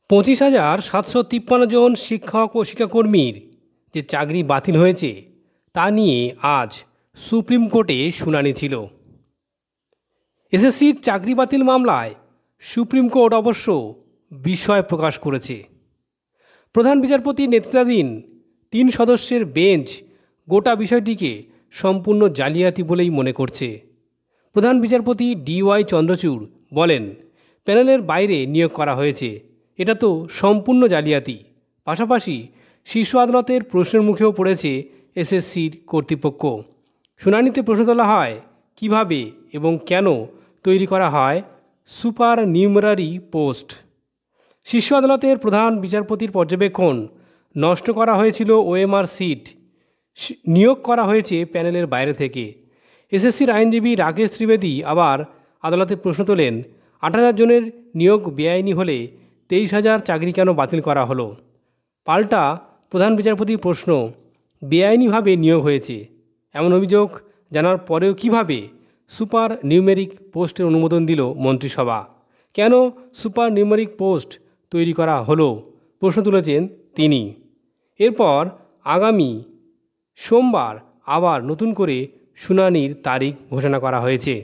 25,753 জন শিক্ষক ও শিক্ষাকর্মীর যে চাকরি বাতিল হয়েছে তা নিয়ে আজ সুপ্রিম কোর্টে শুনানি ছিল। এসএসসির চাকরি বাতিল মামলায় সুপ্রিম কোর্ট অবশ্য বিস্ময় প্রকাশ করেছে। প্রধান বিচারপতির নেতৃত্বাধীন 3 সদস্যের বেঞ্চ গোটা বিষয়টিকে সম্পূর্ণ জালিয়াতি বলেই মনে করছে। প্রধান বিচারপতি DY চন্দ্রচূড় বলেন, প্যানেলের বাইরে নিয়োগ করা হয়েছে, এটা তো সম্পূর্ণ জালিয়াতি। পাশাপাশি শীর্ষ আদালতের প্রশ্নের মুখেও পড়েছে এসএসসির কর্তৃপক্ষ। শুনানিতে প্রশ্ন তোলা হয় কিভাবে এবং কেন তৈরি করা হয় সুপার নিউমারারি পোস্ট। শীর্ষ আদালতের প্রধান বিচারপতির পর্যবেক্ষণ, নষ্ট করা হয়েছিল OMR সিট, নিয়োগ করা হয়েছে প্যানেলের বাইরে থেকে। এসএসসির আইনজীবী রাকেশ ত্রিবেদী আবার আদালতে প্রশ্ন তোলেন, 8,000 জনের নিয়োগ বেআইনি হলে 23,000 চাকরি কেন বাতিল করা হলো? পাল্টা প্রধান বিচারপতির প্রশ্ন, বেআইনিভাবে নিয়োগ হয়েছে এমন অভিযোগ জানার পরেও কিভাবে সুপার নিউমেরিক পোস্টের অনুমোদন দিল মন্ত্রিসভা? কেন সুপার নিউমেরিক পোস্ট তৈরি করা হলো প্রশ্ন তুলেছেন তিনি। এরপর আগামী সোমবার আবার নতুন করে শুনানির তারিখ ঘোষণা করা হয়েছে।